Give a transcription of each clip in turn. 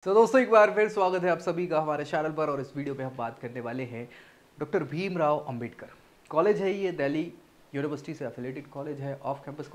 तो दोस्तों एक बार फिर स्वागत है आप सभी का हमारे चैनल पर। और इस वीडियो पे हम बात करने वाले हैं डॉक्टर भीमराव अंबेडकर कॉलेज है। ये दिल्ली यूनिवर्सिटी से एफिलेटेड कॉलेज है, ऑफ कैंपस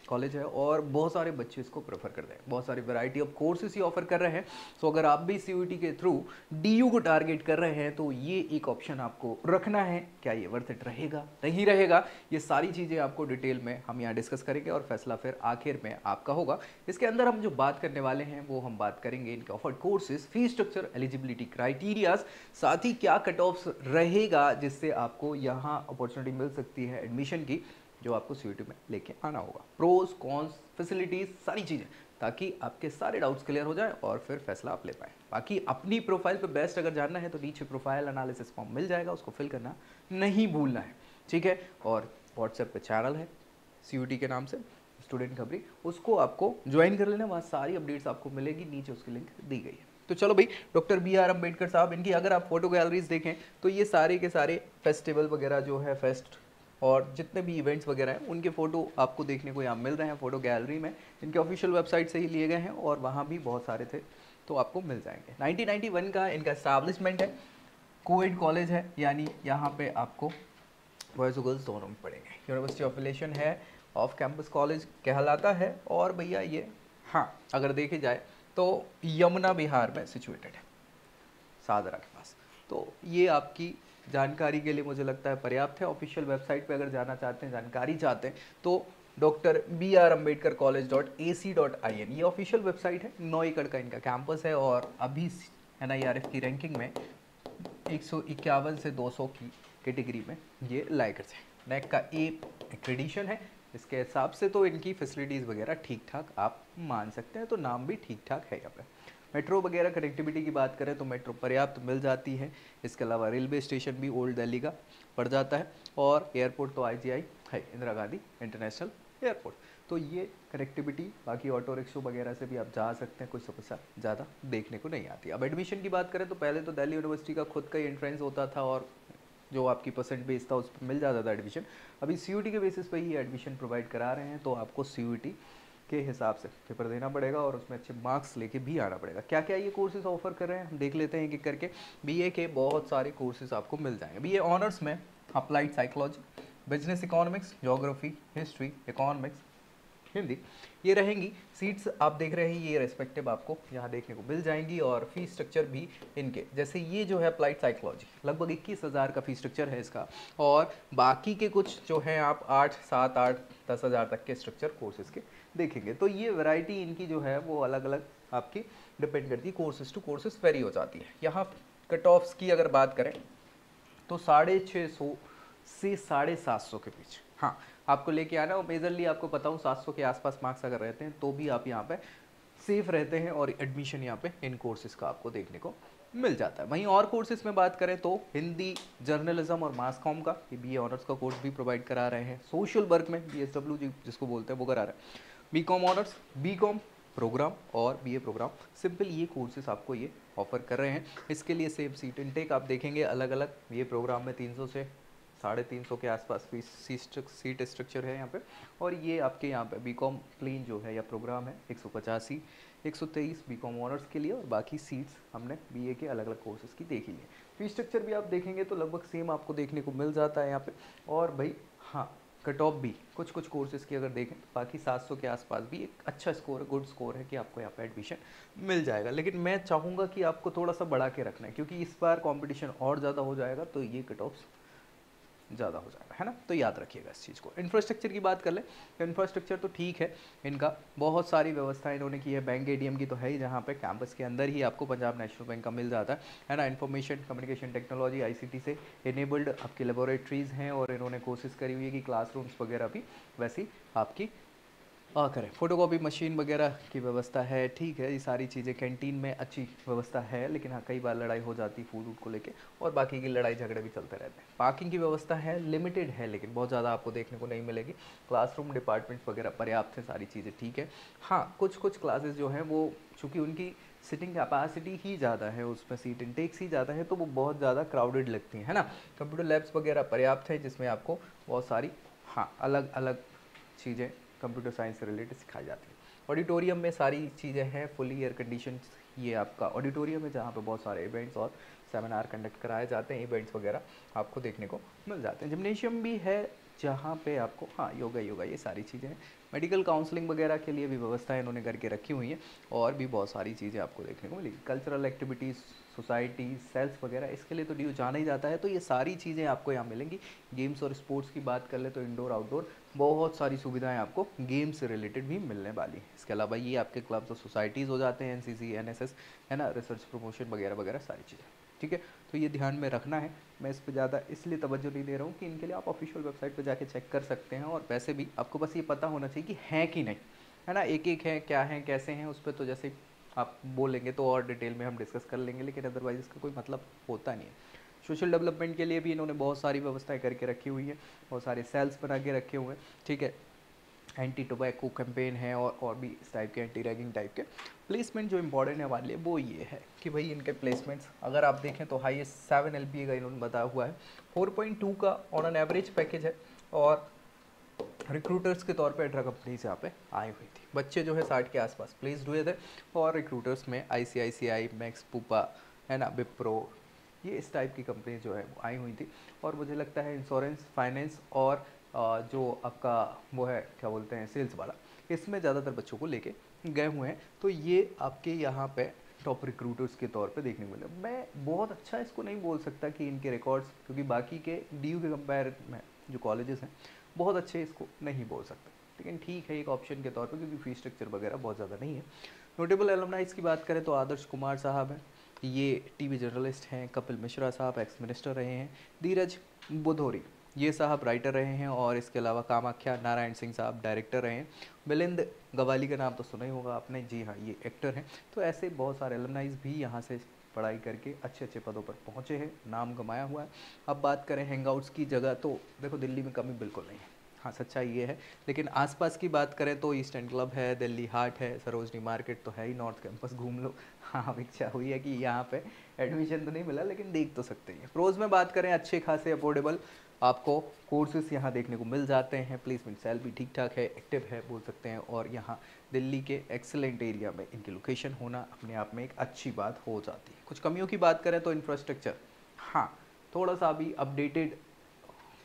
कॉलेज है और बहुत सारे बच्चे इसको प्रेफर करते हैं। बहुत सारी variety of courses he offer कर रहे हैं। सो अगर आप भी सीयूईटी के थ्रू डीयू को टारगेट कर रहे हैं तो ये एक ऑप्शन आपको रखना है। क्या ये वर्थ इट रहेगा, नहीं रहेगा, ये सारी चीज़ें आपको डिटेल में हम यहाँ डिस्कस करेंगे और फैसला फिर आखिर में आपका होगा। इसके अंदर हम जो बात करने वाले हैं वो हम बात करेंगे इनके offered courses, fees structure, eligibility criterias, साथ ही क्या कट ऑफ्स रहेगा जिससे आपको यहाँ अपॉर्चुनिटी मिल सकती है एडमिशन की, जो आपको सीयूईटी में लेके आना होगा। प्रोज कॉन्स, फैसिलिटीज, सारी चीज़ें, ताकि आपके सारे डाउट्स क्लियर हो जाए और फिर फैसला आप ले पाए। बाकी अपनी प्रोफाइल पे बेस्ट अगर जानना है तो नीचे प्रोफाइल एनालिसिस फॉर्म मिल जाएगा, उसको फिल करना नहीं भूलना है, ठीक है। और व्हाट्सएप पे चैनल है सीयूईटी के नाम से, स्टूडेंट खबरी, उसको आपको ज्वाइन कर लेना, वहाँ सारी अपडेट्स आपको मिलेगी, नीचे उसकी लिंक दी गई है। तो चलो भाई, डॉक्टर बी आर अम्बेडकर साहब, इनकी अगर आप फोटो गैलरीज देखें तो ये सारे के सारे फेस्टिवल वगैरह जो है, फेस्ट और जितने भी इवेंट्स वगैरह हैं उनके फ़ोटो आपको देखने को यहाँ मिल रहे हैं फ़ोटो गैलरी में। इनके ऑफिशियल वेबसाइट से ही लिए गए हैं और वहाँ भी बहुत सारे थे, तो आपको मिल जाएंगे। 1991 का इनका एस्टैब्लिशमेंट है, कोएड कॉलेज है, यानी यहाँ पे आपको बॉयज़ और गर्ल्स दोनों में पढ़ेंगे। यूनिवर्सिटी ऑफिलेशन है, ऑफ कैंपस कॉलेज कहलाता है। और भैया ये, हाँ, अगर देखे जाए तो यमुना बिहार में सिचुएटेड है, सादरा के पास। तो ये आपकी जानकारी के लिए मुझे लगता है पर्याप्त है। ऑफिशियल वेबसाइट पे अगर जाना चाहते हैं, जानकारी चाहते हैं, तो डॉक्टर बी आर अम्बेडकर कॉलेज.ac.in ये ऑफिशियल वेबसाइट है। 9 एकड़ का इनका कैंपस है और अभी NIRF की रैंकिंग में 151 से 200 की कैटेगरी में ये लायक है। नेक का ए एक्रेडिशन है। इसके हिसाब से तो इनकी फैसिलिटीज़ वगैरह ठीक ठाक आप मान सकते हैं, तो नाम भी ठीक ठाक है यहाँ पे। मेट्रो वगैरह कनेक्टिविटी की बात करें तो मेट्रो पर्याप्त मिल जाती है। इसके अलावा रेलवे स्टेशन भी ओल्ड दिल्ली का पड़ जाता है और एयरपोर्ट तो IGI है, इंदिरा गांधी इंटरनेशनल एयरपोर्ट। तो ये कनेक्टिविटी, बाकी ऑटो रिक्शो वगैरह से भी आप जा सकते हैं, कोई समस्या ज़्यादा देखने को नहीं आती। अब एडमिशन की बात करें तो पहले तो दिल्ली यूनिवर्सिटी का खुद का ही एंट्रेंस होता था और जो आपकी परसेंट बेस था उस पर मिल जाता था एडमिशन। अभी सीयूईटी के बेसिस पे ही एडमिशन प्रोवाइड करा रहे हैं, तो आपको सीयूईटी के हिसाब से पेपर देना पड़ेगा और उसमें अच्छे मार्क्स लेके भी आना पड़ेगा। क्या क्या ये कोर्सेज ऑफर कर रहे हैं हम देख लेते हैं एक एक करके। बीए के बहुत सारे कोर्सेज आपको मिल जाएंगे। बीए ऑनर्स में applied psychology, business economics, geography, history, economics, Hindi, ये रहेंगी। सीट्स आप देख रहे हैं ये रेस्पेक्टिव आपको यहाँ देखने को मिल जाएंगी। और फीस स्ट्रक्चर भी इनके, जैसे ये जो है अप्लाइड साइकोलॉजी लगभग 21,000 का फीस स्ट्रक्चर है इसका। और बाकी के कुछ जो है आप 8, 7, 8, 10,000 तक के स्ट्रक्चर कोर्सेज के देखेंगे। तो ये वैरायटी इनकी जो है वो अलग अलग आपकी डिपेंड करती है, कोर्सेज टू कोर्सेज वेरी हो जाती है। यहाँ कट ऑफ्स की अगर बात करें तो 650 से 750 के बीच, हाँ, आपको लेके आना। और मेजरली आपको पता हूँ 700 के आसपास मार्क्स अगर रहते हैं तो भी आप यहाँ पे सेफ रहते हैं और एडमिशन यहाँ पे इन कोर्सेज का आपको देखने को मिल जाता है। वहीं और कोर्सेज में बात करें तो हिंदी, जर्नलिज्म और मास कॉम का ये बीए ऑनर्स का कोर्स भी प्रोवाइड करा रहे हैं। सोशल वर्क में BSW जिसको बोलते हैं वो करा रहे हैं। बीकॉम ऑनर्स, बीकॉम प्रोग्राम और BA प्रोग्राम सिंपल, ये कोर्सेज आपको ये ऑफर कर रहे हैं। इसके लिए सेम सीट इनटेक आप देखेंगे अलग अलग। ये प्रोग्राम में 300 से 350 के आसपास सीट स्ट्रक्चर है यहाँ पे। और ये आपके यहाँ पे बीकॉम प्लेन जो है या प्रोग्राम है 185, 123 बीकॉम ऑनर्स के लिए। और बाकी सीट्स हमने बीए के अलग अलग कोर्सेज की देखी है। फीस स्ट्रक्चर भी आप देखेंगे तो लगभग सेम आपको देखने को मिल जाता है यहाँ पे। और भाई हाँ, कट ऑफ भी कुछ कुछ कोर्सेज़ की अगर देखें तो बाकी 700 के आसपास भी एक अच्छा स्कोर है, गुड स्कोर है कि आपको यहाँ पे एडमिशन मिल जाएगा। लेकिन मैं चाहूँगा कि आपको थोड़ा सा बढ़ा के रखना है, क्योंकि इस बार कंपटीशन और ज़्यादा हो जाएगा तो ये कट ऑफ्स ज़्यादा हो जाएगा, है ना। तो याद रखिएगा इस चीज़ को। इंफ्रास्ट्रक्चर की बात कर ले तो इंफ्रास्ट्रक्चर तो ठीक है इनका, बहुत सारी व्यवस्थाएं इन्होंने की है। बैंक ATM की तो है ही, जहाँ पे कैंपस के अंदर ही आपको पंजाब नेशनल बैंक का मिल जाता है ना। इन्फॉर्मेशन कम्युनिकेशन टेक्नोलॉजी ICT से इनेबल्ड आपकी लेबोरेटरीज़ हैं और इन्होंने कोशिश करी हुई है कि क्लासरूम्स वगैरह भी वैसी आपकी करें। फोटोकॉपी मशीन वगैरह की व्यवस्था है, ठीक है। ये सारी चीज़ें, कैंटीन में अच्छी व्यवस्था है, लेकिन हाँ कई बार लड़ाई हो जाती है फूड वूड को लेके और बाकी की लड़ाई झगड़े भी चलते रहते हैं। पार्किंग की व्यवस्था है, लिमिटेड है, लेकिन बहुत ज़्यादा आपको देखने को नहीं मिलेगी। क्लासरूम डिपार्टमेंट्स वगैरह पर्याप्त है, सारी चीज़ें ठीक है। हाँ, कुछ कुछ क्लासेस जो हैं वो चूँकि उनकी सिटिंग कैपेसिटी ही ज़्यादा है, उसमें सीट इंटेक्स ही ज़्यादा है, तो वो बहुत ज़्यादा क्राउडेड लगती हैं, है ना। कंप्यूटर लैब्स वगैरह पर्याप्त है जिसमें आपको बहुत सारी, हाँ, अलग अलग चीज़ें कंप्यूटर साइंस से रिलेटेड सिखाई जाती है। ऑडिटोरियम में सारी चीज़ें हैं, फुली एयर कंडीशन ये आपका ऑडिटोरियम है जहाँ पे बहुत सारे इवेंट्स और सेमिनार कंडक्ट कराए जाते हैं, इवेंट्स वगैरह आपको देखने को मिल जाते हैं। जिम्नेशियम भी है जहाँ पे आपको योगा ये सारी चीज़ें हैं। मेडिकल काउंसलिंग वगैरह के लिए भी व्यवस्थाएं इन्होंने करके रखी हुई हैं और भी बहुत सारी चीज़ें आपको देखने को मिलेगी। कल्चरल एक्टिविटीज़, सोसाइटी, सेल्स वगैरह, इसके लिए तो ड्यू जाना ही जाता है, तो ये सारी चीज़ें आपको यहाँ मिलेंगी। गेम्स और स्पोर्ट्स की बात कर ले तो इंडोर आउटडोर बहुत सारी सुविधाएं आपको गेम से रिलेटेड भी मिलने वाली हैं। इसके अलावा ये आपके क्लब्स और सोसाइटीज़ हो जाते हैं, NCC, NSS, है ना, रिसर्च प्रमोशन वगैरह वगैरह सारी चीज़ें, ठीक है। तो ये ध्यान में रखना है। मैं इस पर ज़्यादा इसलिए तवज्जो नहीं दे रहा हूँ कि इनके लिए आप ऑफिशियल वेबसाइट पर जाके चेक कर सकते हैं, और वैसे भी आपको बस ये पता होना चाहिए कि हैं कि नहीं, है ना। एक एक है, क्या है, कैसे हैं, उस पर तो जैसे आप बोलेंगे तो और डिटेल में हम डिस्कस कर लेंगे, लेकिन अदरवाइज इसका कोई मतलब होता नहीं है। सोशल डेवलपमेंट के लिए भी इन्होंने बहुत सारी व्यवस्थाएं करके रखी हुई हैं, बहुत सारे सेल्स बना के रखे हुए हैं, ठीक है। एंटी टोबैको कैंपेन है और भी इस टाइप के, एंटी रैगिंग टाइप के। प्लेसमेंट जो इंपॉर्टेंट है हमारे लिए वो ये है कि भाई इनके प्लेसमेंट्स अगर आप देखें तो हाईएस्ट 7 LPA का इन्होंने बताया हुआ है, 4.2 का ऑन एन एवरेज पैकेज है, और रिक्रूटर्स के तौर पे अल्ट्रा कंपनी से यहाँ पे आई हुई थी। बच्चे जो है 60 के आसपास प्लेस्ड हुए थे, और रिक्रूटर्स में ICICI, मैक्स, पूपा, है ना, विप्रो, ये इस टाइप की कंपनी जो है वो आई हुई थी। और मुझे लगता है इंश्योरेंस, फाइनेंस और जो आपका वो है क्या बोलते हैं सेल्स वाला, इसमें ज़्यादातर बच्चों को लेके गए हुए हैं। तो ये आपके यहाँ पे टॉप रिक्रूटर्स के तौर पे देखने को मिले। मैं बहुत अच्छा इसको नहीं बोल सकता कि इनके रिकॉर्ड्स, क्योंकि बाकी के DU के कंपेयर में जो कॉलेजेस हैं बहुत अच्छे इसको नहीं बोल सकते, लेकिन ठीक है एक ऑप्शन के तौर पे, क्योंकि फीस स्ट्रक्चर वगैरह बहुत ज़्यादा नहीं है। नोटेबल एलुमनाइज की बात करें तो आदर्श कुमार साहब हैं, ये TV जर्नलिस्ट हैं। कपिल मिश्रा साहब एक्स मिनिस्टर रहे हैं। धीरज बुधोरी ये साहब राइटर रहे हैं, और इसके अलावा कामाख्या नारायण सिंह साहब डायरेक्टर रहे हैं। मिलिंद गवाली का नाम तो सुना ही होगा आपने, जी हाँ ये एक्टर हैं। तो ऐसे बहुत सारे एलुमनाइज भी यहाँ से पढ़ाई करके अच्छे अच्छे पदों पर पहुँचे हैं, नाम कमाया हुआ है। अब बात करें हैंगआउट्स की जगह, तो देखो दिल्ली में कमी बिल्कुल नहीं है, हाँ सच्चाई ये है। लेकिन आसपास की बात करें तो ईस्ट एंड क्लब है, दिल्ली हाट है, सरोजनी मार्केट तो है ही, नॉर्थ कैंपस घूम लो। हाँ इच्छा हुई है कि यहाँ पे एडमिशन तो नहीं मिला, लेकिन देख तो सकते हैं। प्रोज में बात करें अच्छे खासे अफोर्डेबल आपको कोर्सेज यहाँ देखने को मिल जाते हैं। प्लेसमेंट सेल भी ठीक ठाक है, एक्टिव है बोल सकते हैं, और यहाँ दिल्ली के एक्सेलेंट एरिया में इनकी लोकेशन होना अपने आप में एक अच्छी बात हो जाती है। कुछ कमियों की बात करें तो इंफ्रास्ट्रक्चर, हाँ थोड़ा सा अभी अपडेटेड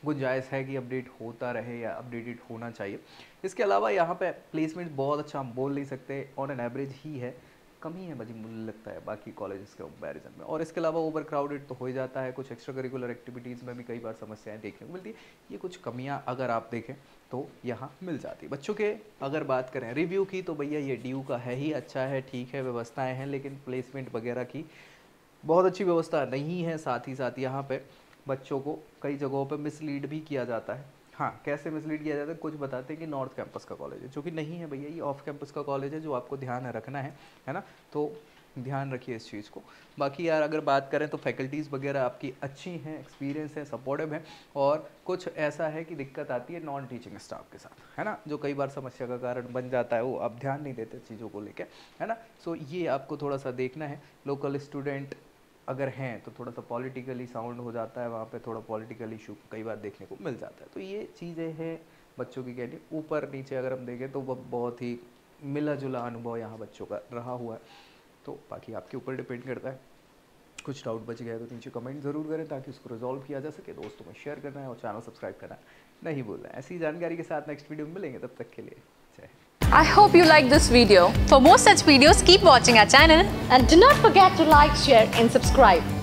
गुंजाइश है कि अपडेट होता रहे या अपडेटेड होना चाहिए। इसके अलावा यहाँ पे प्लेसमेंट बहुत अच्छा हम बोल नहीं सकते, ऑन एन एवरेज ही है, कमी है मुझे लगता है बाकी कॉलेजेस के कंपैरिजन में। और इसके अलावा ओवर क्राउडेड तो हो ही जाता है, कुछ एक्स्ट्रा करिकुलर एक्टिविटीज़ में भी कई बार समस्याएं देखने को मिलती है। ये कुछ कमियां अगर आप देखें तो यहाँ मिल जाती है। बच्चों के अगर बात करें रिव्यू की, तो भैया ये DU का है ही अच्छा है, ठीक है व्यवस्थाएँ हैं, लेकिन प्लेसमेंट वगैरह की बहुत अच्छी व्यवस्था नहीं है। साथ ही साथ यहाँ पे बच्चों को कई जगहों पे मिसलीड भी किया जाता है। हाँ कैसे मिसलीड किया जाता है, कुछ बताते हैं कि नॉर्थ कैंपस का कॉलेज है, जो कि नहीं है भैया, ये ऑफ कैंपस का कॉलेज है, जो आपको ध्यान रखना है ना, तो ध्यान रखिए इस चीज़ को। बाकी यार अगर बात करें तो फैकल्टीज़ वगैरह आपकी अच्छी हैं, एक्सपीरियंस है, सपोर्टिव है, और कुछ ऐसा है कि दिक्कत आती है नॉन टीचिंग स्टाफ के साथ, है ना, जो कई बार समस्या का कारण बन जाता है, वो आप ध्यान नहीं देते चीज़ों को लेकर, है ना। सो ये आपको थोड़ा सा देखना है। लोकल स्टूडेंट अगर हैं तो थोड़ा सा पॉलिटिकली साउंड हो जाता है, वहाँ पे थोड़ा पॉलिटिकल इशू कई बार देखने को मिल जाता है। तो ये चीज़ें हैं बच्चों की कैंटीन। ऊपर नीचे अगर हम देखें तो वह बहुत ही मिला जुला अनुभव यहाँ बच्चों का रहा हुआ है। तो बाकी आपके ऊपर डिपेंड करता है। कुछ डाउट बच गया तो नीचे कमेंट ज़रूर करें ताकि उसको रिजॉल्व किया जा सके। दोस्तों में शेयर करना है और चैनल सब्सक्राइब करना नहीं भूलना है। ऐसी जानकारी के साथ नेक्स्ट वीडियो में मिलेंगे, तब तक के लिए जय Hind. I hope you like this video. For more such videos, keep watching our channel and do not forget to like, share and subscribe.